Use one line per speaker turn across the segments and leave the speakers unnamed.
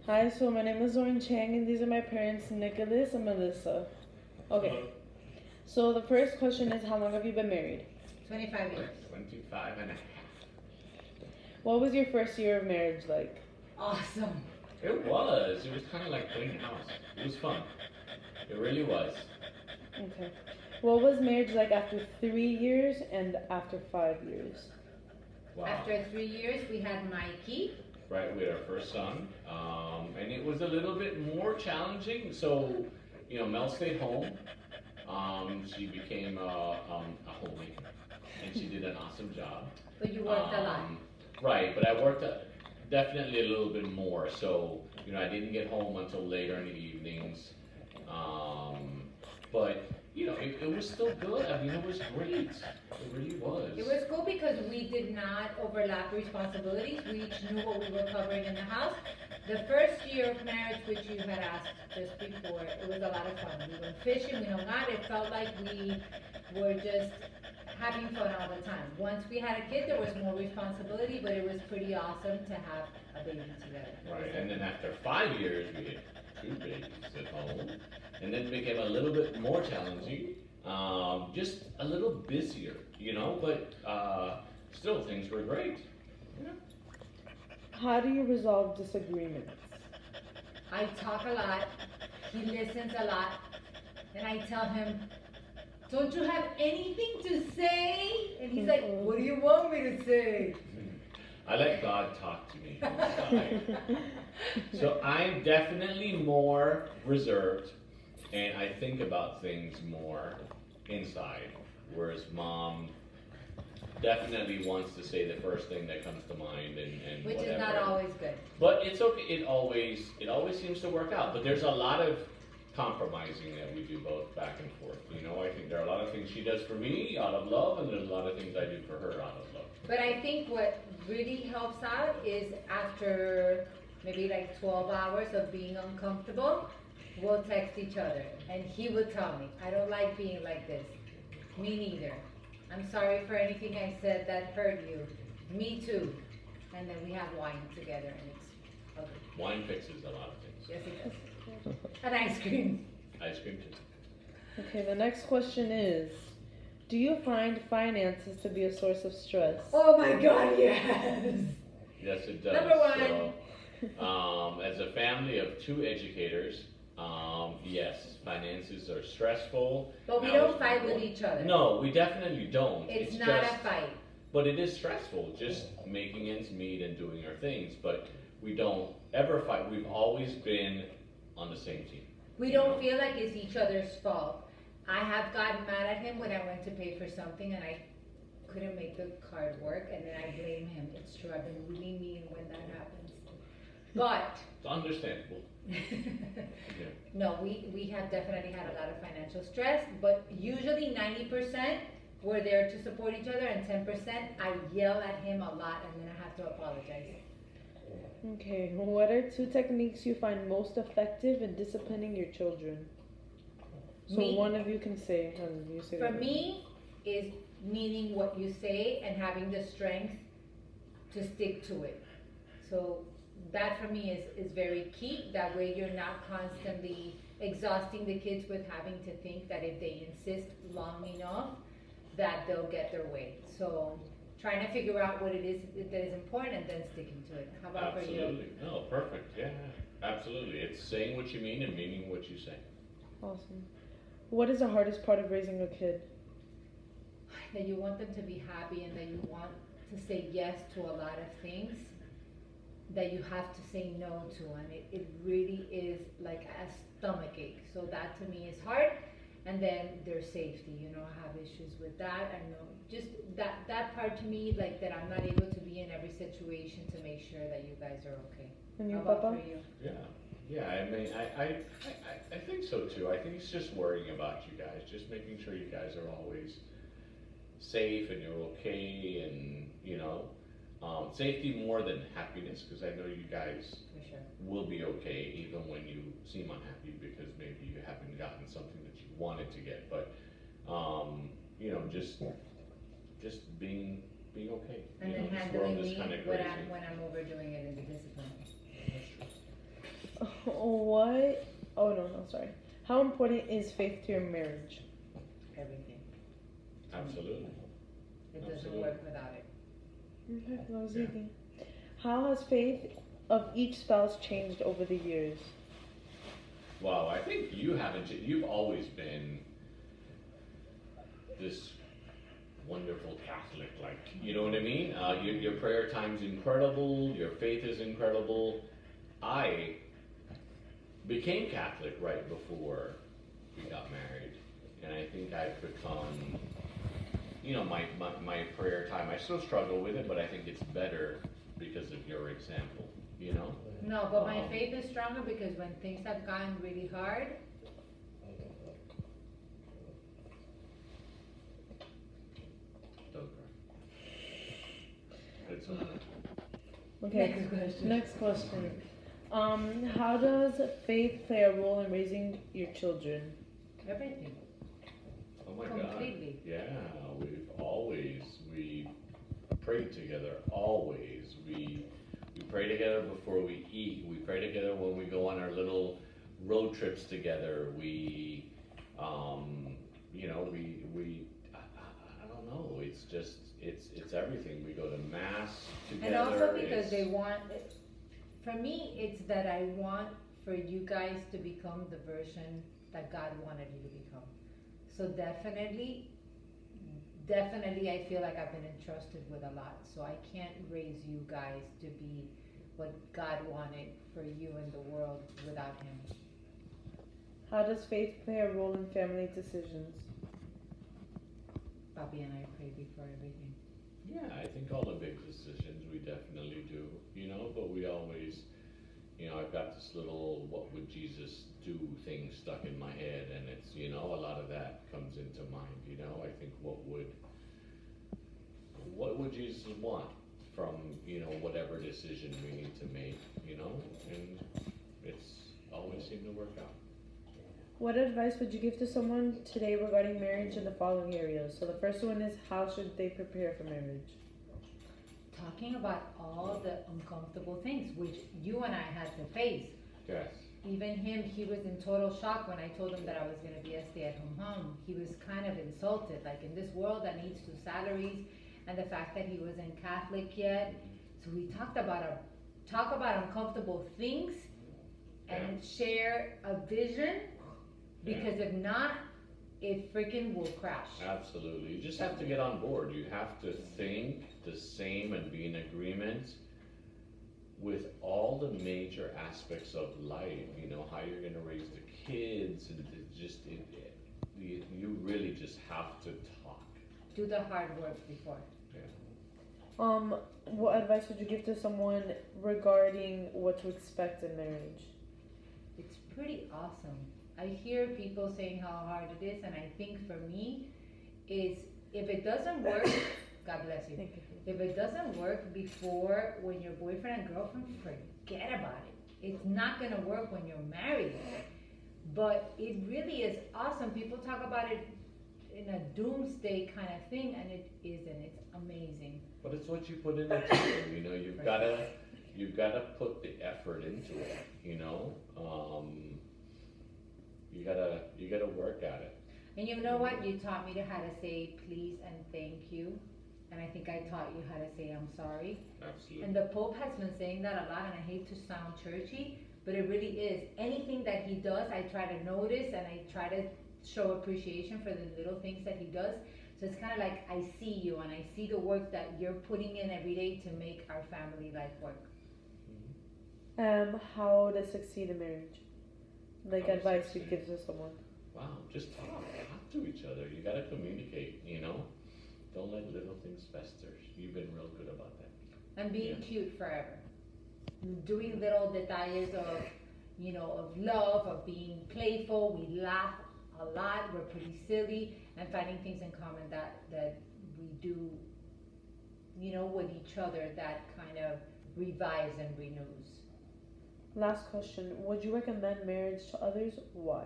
Hi, so my name is Lauren Chang, and these are my parents, Nicholas and Melissa. Okay, so the first question is, how long have you been married?
25 years.
25 and a half.
What was your first year of marriage like?
Awesome.
It was. It was kind of like cleaning house. It was fun. It really was.
Okay. What was marriage like after 3 years and after 5 years?
Wow.
After 3 years, we had Mikey.
Right, we had our first son, and it was a little bit more challenging. So, Mel stayed home. She became a homemaker, and she did an awesome job.
But you worked a lot.
Right, but I worked definitely a little bit more. So, I didn't get home until later in the evenings. But, it was still good. I mean, it was great. It really was.
It was cool because we did not overlap responsibilities. We each knew what we were covering in the house. The first year of marriage, which you had asked just before, it was a lot of fun. We went fishing, we hung out. It felt like we were just having fun all the time. Once we had a kid, there was more responsibility, but it was pretty awesome to have a baby together.
Right, and then after 5 years, we had 2 babies at home, and then it became a little bit more challenging, just a little busier, but still things were great. Yeah.
How do you resolve disagreements?
I talk a lot, he listens a lot, and I tell him, don't you have anything to say? And he's like, what do you want me to say?
I let God talk to me inside. So I'm definitely more reserved, and I think about things more inside, whereas Mom definitely wants to say the first thing that comes to mind and
Which
whatever.
is not always good.
But it's okay. It always seems to work out. But there's a lot of compromising that we do both back and forth. I think there are a lot of things she does for me out of love, and there's a lot of things I do for her out of love.
But I think what really helps out is after maybe like 12 hours of being uncomfortable, we'll text each other. And he would tell me, I don't like being like this. Me neither. I'm sorry for anything I said that hurt you. Me too. And then we have wine together, and it's ugly.
Wine fixes a lot of things.
Yes, it does. And ice cream.
Ice cream too.
Okay, the next question is, do you find finances to be a source of stress?
Oh my God, yes.
Yes, it does.
Number one.
So, as a family of 2 educators, yes, finances are stressful.
But we
Now
don't
it's
fight
more-
with each other.
No, we definitely don't.
It's not
just,
a fight.
But it is stressful, just making ends meet and doing our things. But we don't ever fight. We've always been on the same team.
We don't feel like it's each other's fault. I have gotten mad at him when I went to pay for something and I couldn't make the card work, and then I blame him. It's true, I've been really mean when that happens. But
It's understandable. Yeah.
no, we have definitely had a lot of financial stress, but usually 90% we're there to support each other, and 10% I yell at him a lot and then I have to apologize.
Okay, what are 2 techniques you find most effective in disciplining your children? So
Me.
one of you can say, and you say
For
the
me, is meaning what you say and having the strength to stick to it. So that for me is very key. That way you're not constantly exhausting the kids with having to think that if they insist long enough, that they'll get their way. So trying to figure out what it is that is important and then sticking to it. How about for you?
Absolutely. No, perfect. Yeah, absolutely. It's saying what you mean and meaning what you say.
Awesome. What is the hardest part of raising a kid?
That you want them to be happy and that you want to say yes to a lot of things that you have to say no to, and it really is like a stomach ache. So that to me is hard. And then their safety, I have issues with that. I know just that part to me, like that I'm not able to be in every situation to make sure that you guys are okay.
And you,
How about
Papa?
for you?
Yeah. I mean, I think so too. I think it's just worrying about you guys, just making sure you guys are always safe and you're okay, and safety more than happiness, because I know you guys
For sure.
will be okay even when you seem unhappy because maybe you haven't gotten something that you wanted to get. But just being okay.
And then
This
handling
world is
me
kind of
when
crazy.
I'm overdoing it in the discipline.
That's true.
what? Oh no, sorry. How important is faith to your marriage?
Everything.
Absolutely.
It doesn't
Absolutely.
work without it.
Okay, that was
Yeah.
easy. How has faith of each spouse changed over the years?
Wow, I think you haven't. You've always been this wonderful Catholic, like, you know what I mean? Your prayer time's incredible. Your faith is incredible. I became Catholic right before we got married, and I think I've become, you know, my prayer time. I still struggle with it, but I think it's better because of your example. You know.
No, but my faith is stronger because when things have gotten really hard,
Don't cry. It's okay.
Okay.
Next question.
Next question. How does faith play a role in raising your children?
everything,
Oh my
completely.
God. Yeah, we prayed together, always. We pray together before we eat. We pray together when we go on our little road trips together. We, you know, I don't know, it's just, it's everything. We go to mass together.
And also because
it's-
they want, for me, it's that I want for you guys to become the version that God wanted you to become. So definitely, I feel like I've been entrusted with a lot. So I can't raise you guys to be what God wanted for you in the world without Him.
How does faith play a role in family decisions?
Bobby and I pray before everything.
Yeah, I think all the big decisions we definitely do, you know, but we always, you know, I've got this little what would Jesus do thing stuck in my head, and it's, you know, a lot of that comes into mind, you know. I think what would Jesus want from, you know, whatever decision we need to make, you know, and it's always seemed to work out.
What advice would you give to someone today regarding marriage in the following areas? So the first one is, how should they prepare for marriage?
Talking about all the uncomfortable things which you and I had to face.
Yes.
Even him, he was in total shock when I told him that I was gonna be a stay-at-home mom. He was kind of insulted, like in this world that needs two salaries, and the fact that he wasn't Catholic yet. So we talk about uncomfortable things and share a vision, because if not, it freaking will crash.
Absolutely. You just have to get on board. You have to think the same and be in agreement with all the major aspects of life. You know, how you're going to raise the kids, and you really just have to talk.
Do the hard work before.
What advice would you give to someone regarding what to expect in marriage?
It's pretty awesome. I hear people saying how hard it is, and I think for me, is if it doesn't work, God bless you.
Thank you.
If it doesn't work before, when you're boyfriend and girlfriend, forget about it. It's not gonna work when you're married. But it really is awesome. People talk about it in a doomsday kind of thing, and it isn't. It's amazing.
But it's what you put in the time. You know, you've gotta put the effort into it. You know, you gotta work at it.
And you know what? You taught me how to say please and thank you. And I think I taught you how to say I'm sorry.
Absolutely.
And the Pope has been saying that a lot, and I hate to sound churchy, but it really is. Anything that he does, I try to notice, and I try to show appreciation for the little things that he does. So it's kind of like I see you, and I see the work that you're putting in every day to make our family life work.
How to succeed in marriage? Like
How to
advice
succeed.
you'd give to someone.
Wow, just talk to each other. You gotta communicate, you know? Don't let little things fester. You've been real good about that.
And being
Yeah.
cute forever. Doing little detalles of, you know, of love, of being playful. We laugh a lot, we're pretty silly, and finding things in common that we do, you know, with each other that kind of revives and renews.
Last question. Would you recommend marriage to others? Why?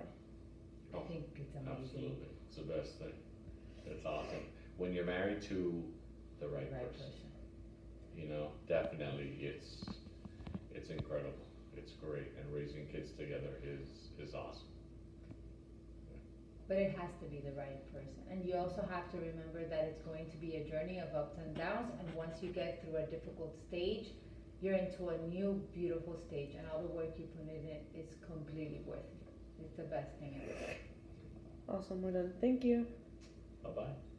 I think it's amazing.
Absolutely. It's the best thing. It's awesome. When you're married to the right person, you know, definitely it's incredible. it's great, and raising kids together is awesome.
But it has to be the right person. And you also have to remember that it's going to be a journey of ups and downs, and once you get through a difficult stage, you're into a new beautiful stage, and all the work you put in it is completely worth it. It's the best thing ever.
Awesome, we're done. Thank you.
Bye bye.